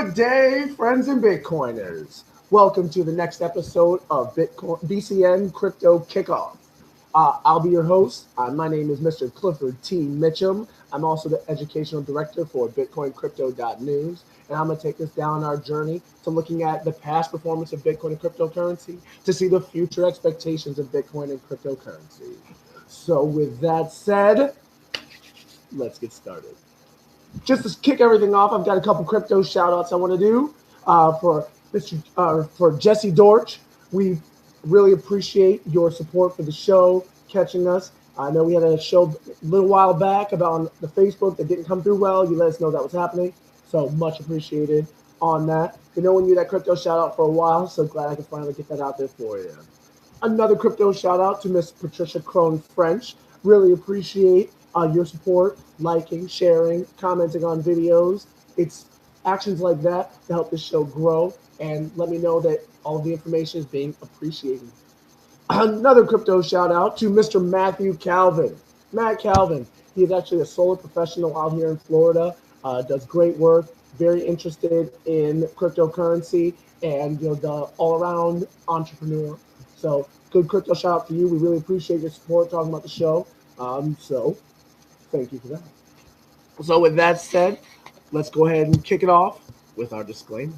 Good day, friends and Bitcoiners. Welcome to the next episode of BCN Crypto Kickoff. I'll be your host. My name is Mr. Clifford T. Mitchum. I'm also the educational director for BitcoinCryptoNews, and I'm going to take us down our journey to looking at the past performance of Bitcoin and cryptocurrency to see the future expectations of Bitcoin and cryptocurrency. So with that said, let's get started. Just to kick everything off, I've got a couple crypto shout outs I want to do for Jesse Dorch. We really appreciate your support for the show, catching us. I know we had a show a little while back about on the Facebook that didn't come through well. You let us know that was happening. So much appreciated on that. Been knowing you that crypto shout out for a while, so glad I could finally get that out there for you. Another crypto shout out to Miss Patricia Crone French. Really appreciate your support, liking, sharing, commenting on videos. It's actions like that to help this show grow and let me know that all the information is being appreciated. Another crypto shout out to Mr. Matthew Calvin. Matt Calvin, he is actually a solar professional out here in Florida, does great work, very interested in cryptocurrency and the all-around entrepreneur. So good crypto shout out to you. We really appreciate your support talking about the show. So thank you for that. So with that said, let's go ahead and kick it off with our disclaimer.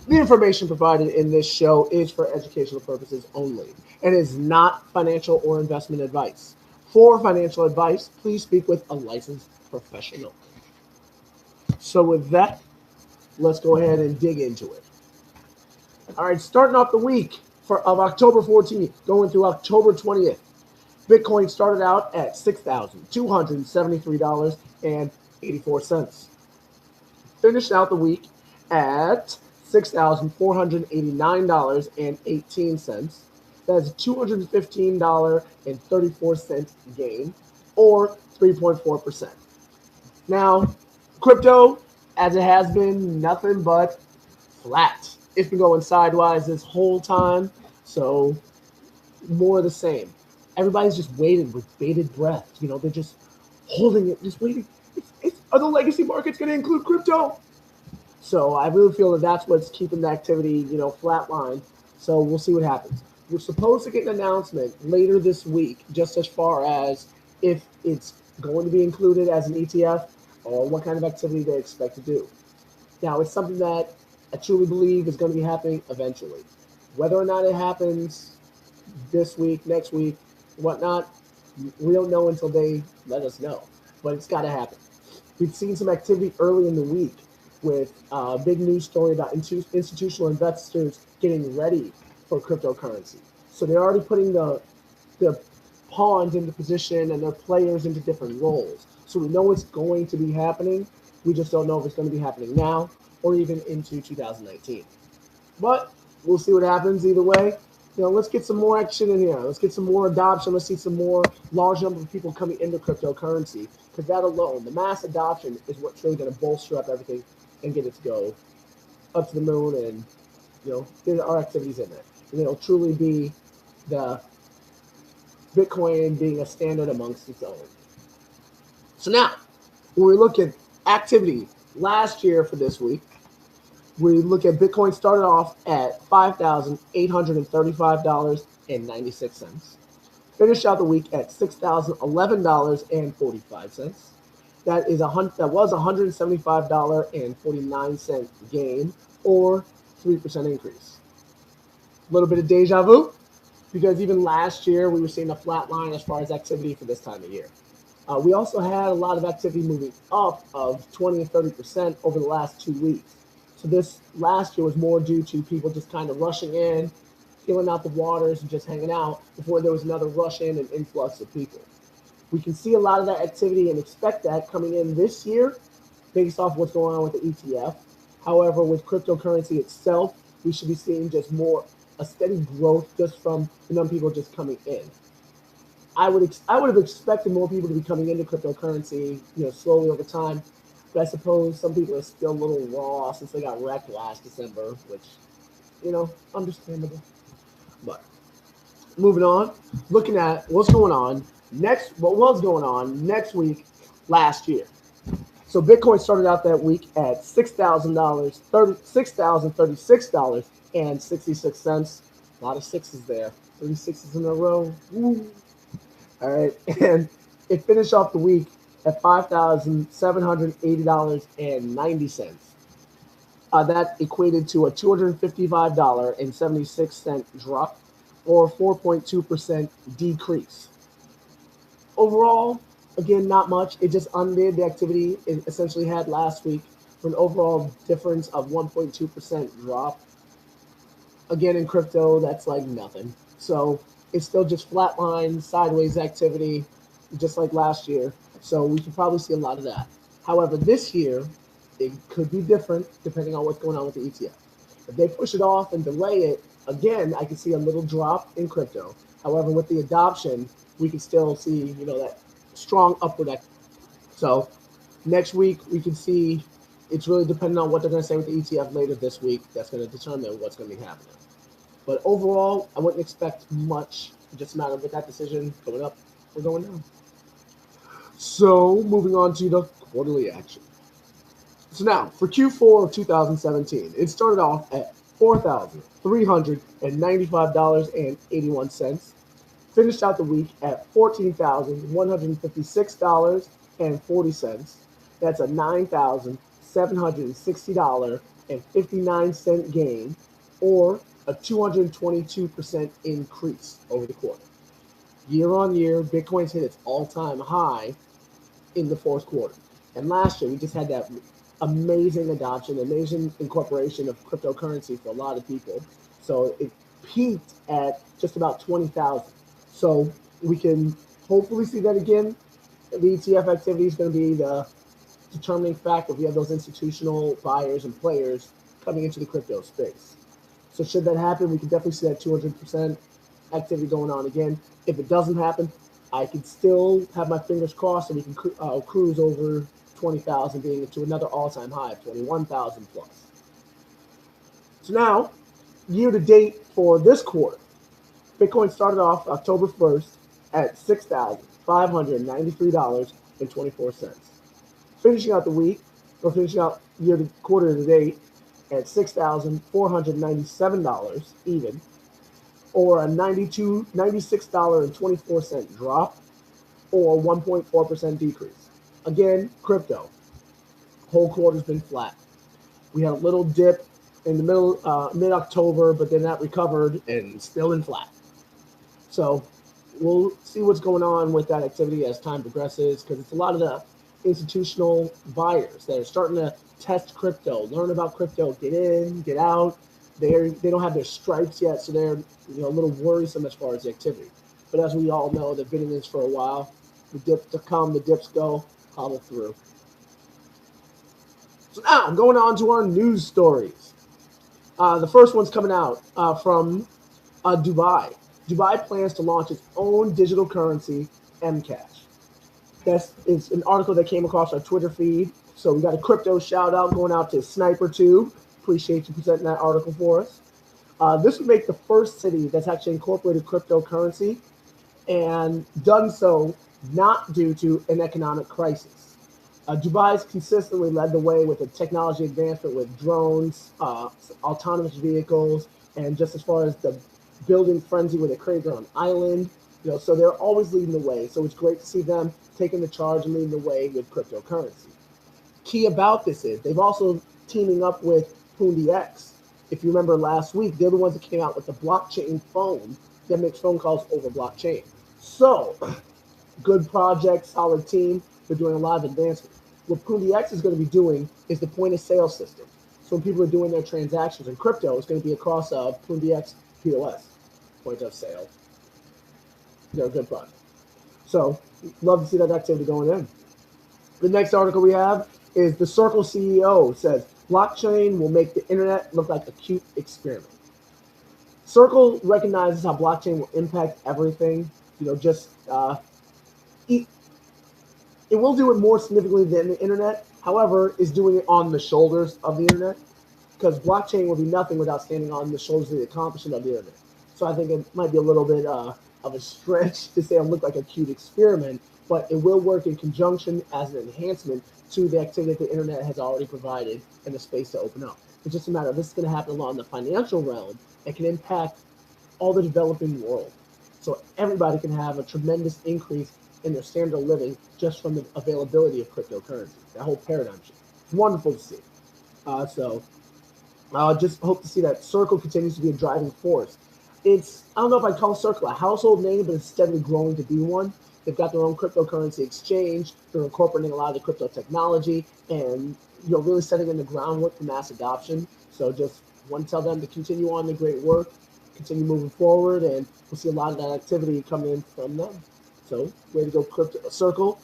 The information provided in this show is for educational purposes only and is not financial or investment advice. For financial advice, please speak with a licensed professional. So with that, let's go ahead and dig into it. All right, starting off the week of October 14th, going through October 20th, Bitcoin started out at $6,273.84. Finished out the week at $6,489.18. That's a $215.34 gain, or 3.4%. Now, crypto, as it has been, nothing but flat. It's been going sideways this whole time, so more of the same. Everybody's just waiting with bated breath. They're just holding it, just waiting. Are the legacy markets going to include crypto? So I really feel that that's what's keeping the activity, flatlined. So we'll see what happens. We're supposed to get an announcement later this week, just as far as if it's going to be included as an ETF or what kind of activity they expect to do. Now, it's something that I truly believe is going to be happening eventually. Whether or not it happens this week, next week, whatnot, we don't know until they let us know. But it's got to happen. We've seen some activity early in the week with a big news story about institutional investors getting ready for cryptocurrency. So they're already putting their pawns into position and their players into different roles. So we know it's going to be happening. We just don't know if it's going to be happening now or even into 2019. But we'll see what happens either way. Let's get some more action in here. Let's get some more adoption. Let's see some more large number of people coming into cryptocurrency, because that alone, the mass adoption, is what's really going to bolster up everything and get it to go up to the moon and, get our activities in there. And it'll truly be the Bitcoin being a standard amongst its own. So now, when we look at activity last year for this week, we look at Bitcoin started off at $5,835.96. Finished out the week at $6,011.45. That was $175.49 gain, or 3% increase. A little bit of deja vu, because even last year we were seeing a flat line as far as activity for this time of year. We also had a lot of activity moving up of 20 and 30% over the last 2 weeks. So this last year was more due to people just kind of rushing in, feeling out the waters and just hanging out before there was another rush in and influx of people. We can see a lot of that activity and expect that coming in this year based off what's going on with the ETF. However, with cryptocurrency itself, we should be seeing just more a steady growth just from the number of people just coming in. I would have expected more people to be coming into cryptocurrency, slowly over time. But I suppose some people are still a little raw since they got wrecked last December, which, understandable. But moving on, looking at what was going on next week, last year. So Bitcoin started out that week at $6,036.66. A lot of sixes there. 36s in a row. Woo. All right. And it finished off the week at $5,780.90. That equated to a $255.76 drop, or 4.2% decrease. Overall, again, not much. It just undid the activity it essentially had last week for an overall difference of 1.2% drop. Again, in crypto, that's like nothing. So it's still just flatline, sideways activity, just like last year. So we could probably see a lot of that. However, this year, it could be different depending on what's going on with the ETF. If they push it off and delay it, again, I could see a little drop in crypto. However, with the adoption, we could still see, that strong upward activity. So next week, we can see it's really dependent on what they're going to say with the ETF later this week. That's going to determine what's going to be happening. But overall, I wouldn't expect much. Just a matter with that decision going up or going down. So moving on to the quarterly action. So now, for Q4 of 2017, it started off at $4,395.81. Finished out the week at $14,156.40. That's a $9,760.59 gain, or a 222% increase over the quarter. Year on year, Bitcoin's hit its all-time high in the fourth quarter. And last year, we just had that amazing adoption, amazing incorporation of cryptocurrency for a lot of people. So it peaked at just about 20,000. So we can hopefully see that again. The ETF activity is going to be the determining factor if we have those institutional buyers and players coming into the crypto space. So should that happen, we can definitely see that 200% activity going on again. If it doesn't happen, I could still have my fingers crossed and we can cruise over 20,000, being to another all-time high of 21,000 plus. So now, year to date for this quarter, Bitcoin started off October 1st at $6,593.24. Finishing out the week, or finishing out quarter to date at $6,497 even, or a $96.24 drop, or 1.4% decrease. Again, crypto, whole quarter's been flat. We had a little dip in the mid-October, but then that recovered and still in flat. So we'll see what's going on with that activity as time progresses, because it's a lot of the institutional buyers that are starting to test crypto, learn about crypto, get in, get out. They don't have their stripes yet, so they're a little worrisome as far as the activity. But as we all know, they've been in this for a while. The dips to come, the dips go, follow through. So now, going on to our news stories. The first one's coming out from Dubai. Dubai plans to launch its own digital currency, Mcash. It's an article that came across our Twitter feed. So we got a crypto shout out going out to Sniper2. Appreciate you presenting that article for us. This would make the first city that's actually incorporated cryptocurrency, and done so not due to an economic crisis. Dubai's consistently led the way with the technology advancement with drones, autonomous vehicles, and just as far as the building frenzy where they created their own island. So they're always leading the way. So it's great to see them taking the charge and leading the way with cryptocurrency. Key about this is they've also teaming up with PoonDX. If you remember last week, they're the ones that came out with the blockchain phone that makes phone calls over blockchain. So, good project, solid team. They're doing a lot of advancement. What PoonDX is going to be doing is the point of sale system. So when people are doing their transactions in crypto, it's going to be across PoonDX POS, point of sale. They're a good project. So love to see that activity going in. The next article we have is the Circle CEO says blockchain will make the internet look like a cute experiment. Circle recognizes how blockchain will impact everything. Just it, it will do it more significantly than the internet. However, is doing it on the shoulders of the internet because blockchain will be nothing without standing on the shoulders of the accomplishment of the internet. So I think it might be a little bit of a stretch to say it'll look like a cute experiment, but it will work in conjunction as an enhancement to the activity that the internet has already provided and the space to open up. It's just a matter of this is going to happen along the financial realm and can impact all the developing world. So everybody can have a tremendous increase in their standard of living just from the availability of cryptocurrency. That whole paradigm shift. It's wonderful to see. So just hope to see that Circle continues to be a driving force. I don't know if I'd call Circle a household name, but it's steadily growing to be one. They've got their own cryptocurrency exchange. They're incorporating a lot of the crypto technology and really setting in the groundwork for mass adoption. So just want to tell them to continue on the great work, continue moving forward, and we'll see a lot of that activity come in from them. So way to go, Crypto Circle.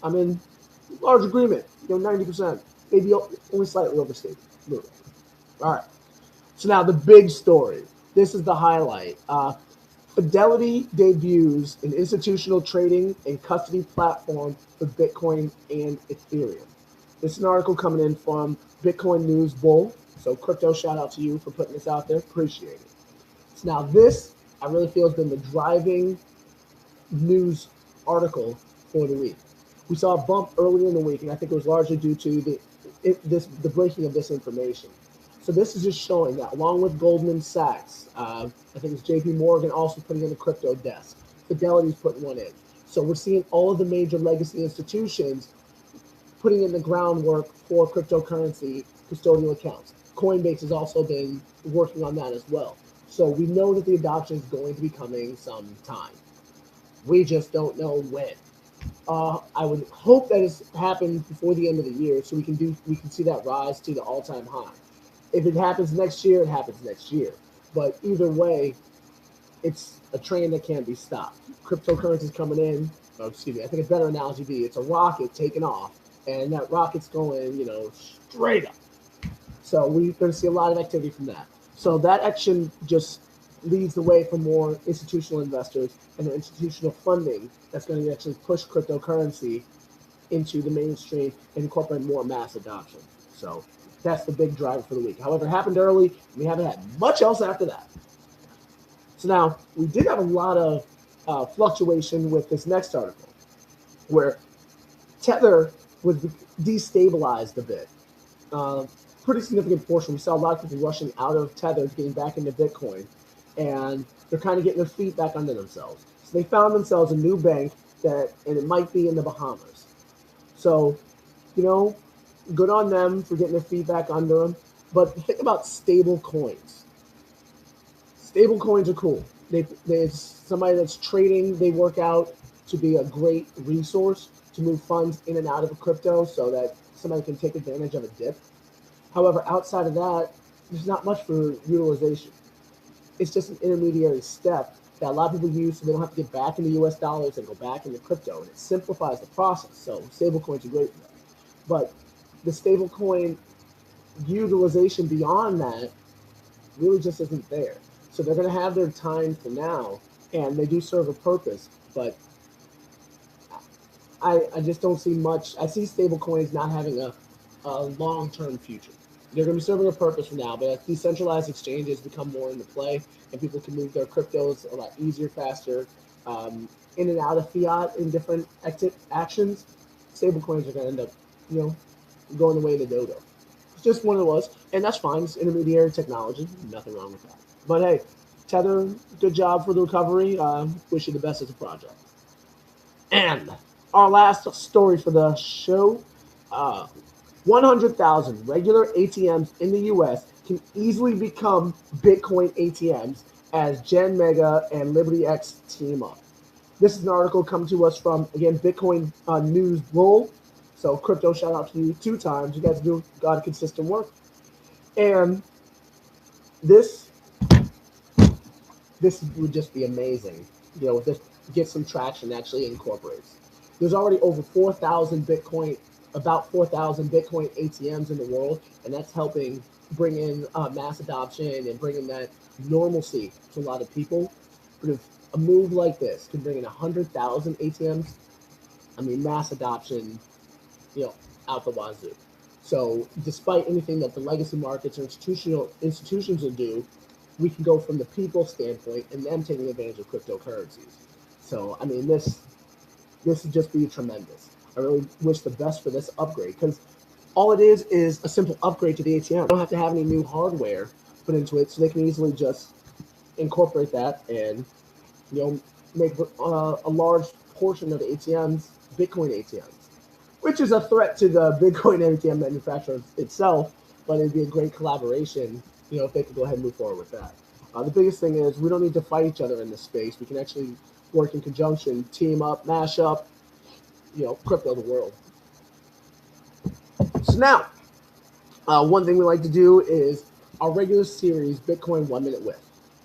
I'm in large agreement, 90%, maybe only slightly overstated. All right. So now the big story. This is the highlight. Fidelity debuts an institutional trading and custody platform for Bitcoin and Ethereum. This is an article coming in from Bitcoin News Bull. So crypto, shout out to you for putting this out there. Appreciate it. So now this, I really feel, has been the driving news article for the week. We saw a bump earlier in the week, and I think it was largely due to the breaking of this information. So this is just showing that along with Goldman Sachs, I think it's JP Morgan also putting in a crypto desk. Fidelity's putting one in. So we're seeing all of the major legacy institutions putting in the groundwork for cryptocurrency custodial accounts. Coinbase has also been working on that as well. So we know that the adoption is going to be coming sometime. We just don't know when. I would hope that it's happened before the end of the year, so we can see that rise to the all-time high. If it happens next year, it happens next year. But either way, it's a train that can't be stopped. Cryptocurrency is coming in. Oh, excuse me. I think a better analogy would be it's a rocket taking off, and that rocket's going, straight up. So we're going to see a lot of activity from that. So that action just leads the way for more institutional investors and the institutional funding that's going to actually push cryptocurrency into the mainstream and incorporate more mass adoption. So that's the big driver for the week. However, it happened early. We haven't had much else after that. So now we did have a lot of fluctuation with this next article where Tether was destabilized a bit. Pretty significant portion. We saw a lot of people rushing out of Tether, getting back into Bitcoin, and they're kind of getting their feet back under themselves. So they found themselves a new bank and it might be in the Bahamas. So, good on them for getting their feet back under them. But think about stable coins. Stable coins are cool. There's somebody that's trading. They work out to be a great resource to move funds in and out of a crypto so that somebody can take advantage of a dip. However, outside of that, there's not much for utilization. It's just an intermediary step that a lot of people use so they don't have to get back into US dollars and go back into crypto. And it simplifies the process. So stablecoins are great for that. But the stablecoin utilization beyond that really just isn't there. So they're going to have their time for now, and they do serve a purpose. But I just don't see much. I see stablecoins not having a long-term future. They're going to be serving a purpose for now, but as decentralized exchanges become more into play and people can move their cryptos a lot easier, faster, in and out of fiat in different actions, stablecoins are going to end up, going the way of the dodo. It's just one of those, and that's fine. It's intermediary technology. Nothing wrong with that. But hey, Tether, good job for the recovery. Wish you the best as a project. And our last story for the show, 100,000 regular ATMs in the U.S. can easily become Bitcoin ATMs as Gen Mega and LibertyX team up. This is an article coming to us from, again, Bitcoin News Bull. So crypto, shout out to you 2 times. You guys do got consistent work. And this would just be amazing. With this, get some traction and actually incorporates. There's already over 4,000 Bitcoin, about 4,000 Bitcoin ATMs in the world, and that's helping bring in mass adoption and bringing that normalcy to a lot of people. But if a move like this can bring in 100,000 ATMs, I mean, mass adoption, out the wazoo. So despite anything that the legacy markets or institutions will do, we can go from the people standpoint and them taking advantage of cryptocurrencies. So I mean, this would just be tremendous. I really wish the best for this upgrade, because all it is a simple upgrade to the ATM. You don't have to have any new hardware put into it, so they can easily just incorporate that and make a large portion of the ATMs Bitcoin ATMs, which is a threat to the Bitcoin ATM manufacturer itself, but it'd be a great collaboration, if they could go ahead and move forward with that. The biggest thing is we don't need to fight each other in this space. We can actually work in conjunction, team up, mash up, crypto the world. So now, one thing we like to do is our regular series, Bitcoin 1 Minute With.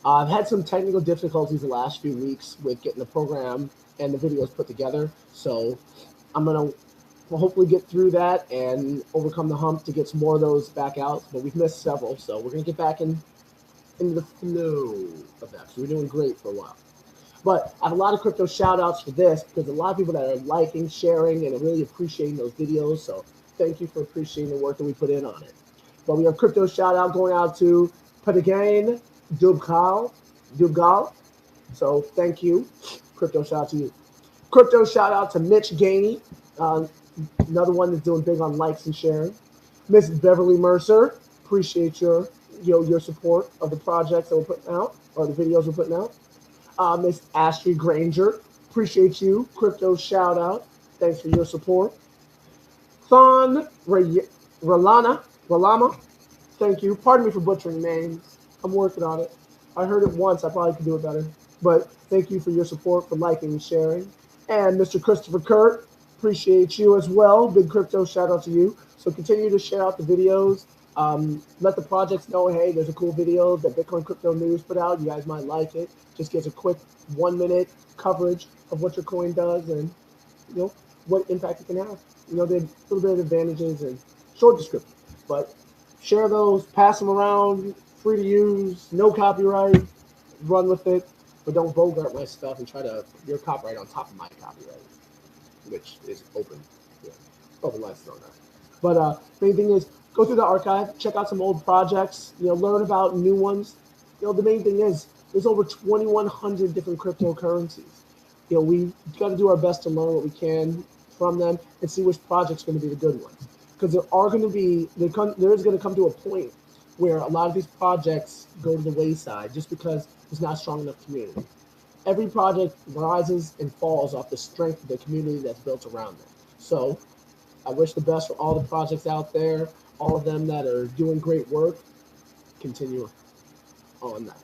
I've had some technical difficulties the last few weeks with getting the program and the videos put together, so I'm going to hopefully get through that and overcome the hump to get some more of those back out, but we've missed several, so we're going to get back into the flow of that. So we're doing great for a while. But I have a lot of crypto shout outs for this, because a lot of people that are liking, sharing, and really appreciating those videos. So thank you for appreciating the work that we put in on it. But we have crypto shout out going out to Padagain Dubgal. So thank you. Crypto shout out to you. Crypto shout out to Mitch Gainey, another one that's doing big on likes and sharing. Miss Beverly Mercer, appreciate your support of the projects that we're putting out, or the videos we're putting out. Miss Astrid Granger, appreciate you. Crypto shout out. Thanks for your support. Thon Ralama, thank you. Pardon me for butchering names. I'm working on it. I heard it once. I probably could do it better. But thank you for your support, for liking and sharing. And Mr. Christopher Kurt, appreciate you as well. Big crypto shout out to you. So continue to share out the videos. Let the projects know, hey, there's a cool video that Bitcoin Crypto News put out. You guys might like it. Just gives a quick 1 minute coverage of what your coin does and what impact it can have. There's a little bit of advantages and short description. But share those, pass them around, free to use, no copyright, run with it. But don't bogart my stuff and try to put your copyright on top of my copyright, which is open. Open license on that. But main thing is, go through the archive, check out some old projects, learn about new ones. The main thing is there's over 2,100 different cryptocurrencies. We got to do our best to learn what we can from them and see which project's going to be the good ones. Because there is going to come to a point where a lot of these projects go to the wayside just because there's not a strong enough community. Every project rises and falls off the strength of the community that's built around them. So I wish the best for all the projects out there, all of them that are doing great work. Continue on that.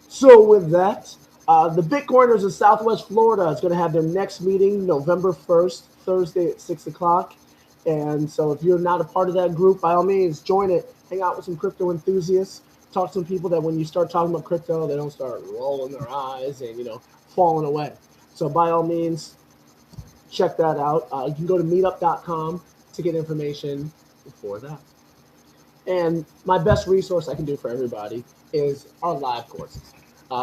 So with that, the Bitcoiners of Southwest Florida is going to have their next meeting November 1st, Thursday at 6 o'clock. And so if you're not a part of that group, by all means, join it. Hang out with some crypto enthusiasts. Talk to some people that when you start talking about crypto, they don't start rolling their eyes and, falling away. So by all means, check that out. You can go to meetup.com to get information for that. And my best resource I can do for everybody is our live courses.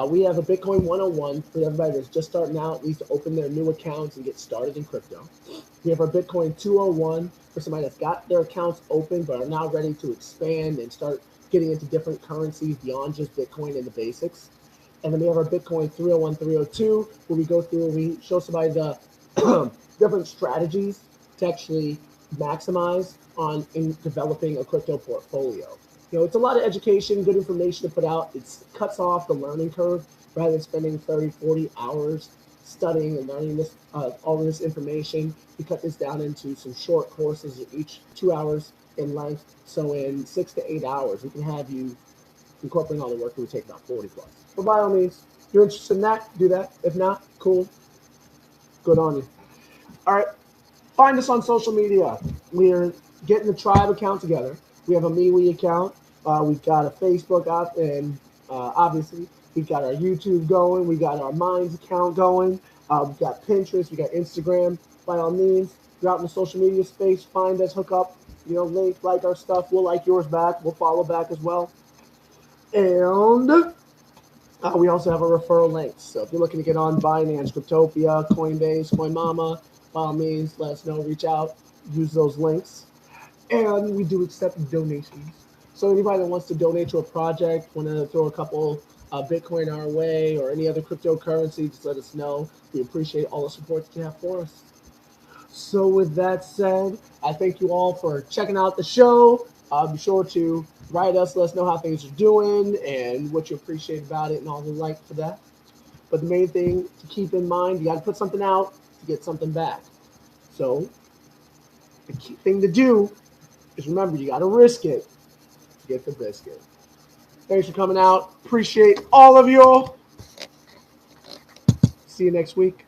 We have a Bitcoin 101 for everybody that's just starting out, needs to open their new accounts and get started in crypto. We have our Bitcoin 201 for somebody that's got their accounts open but are now ready to expand and start getting into different currencies beyond just Bitcoin and the basics. And then we have our Bitcoin 301, 302, where we go through and we show somebody the different strategies to actually maximize in developing a crypto portfolio. It's a lot of education, good information to put out. It cuts off the learning curve rather than spending 30, 40 hours studying and learning this, all of this information. We cut this down into some short courses, each 2 hours in length. So in 6 to 8 hours, we can have you incorporating all the work that would take about 40 plus. But by all means, if you're interested in that, do that. If not, cool. Good on you. All right. Find us on social media. We're getting the tribe account together. We have a MeWe account. We've got a Facebook app, and obviously We've got our YouTube going. We got our Minds account going. We've got Pinterest. We got Instagram. By all means, you're out in the social media space. Find us, hook up, link, like our stuff. We'll like yours back. We'll follow back as well. And we also have a referral link. So if you're looking to get on Binance, Cryptopia, Coinbase, CoinMama, by all means, let us know. Reach out. Use those links. And we do accept donations. So anybody that wants to donate to a project, want to throw a couple Bitcoin our way or any other cryptocurrency, just let us know. We appreciate all the support that you have for us. So with that said, I thank you all for checking out the show. Be sure to write us, let us know how things are doing and what you appreciate about it and all the like for that. But the main thing to keep in mind, you got to put something out to get something back. So the key thing to do is remember, you got to risk it to get the biscuit. Thanks for coming out. Appreciate all of you. See you next week.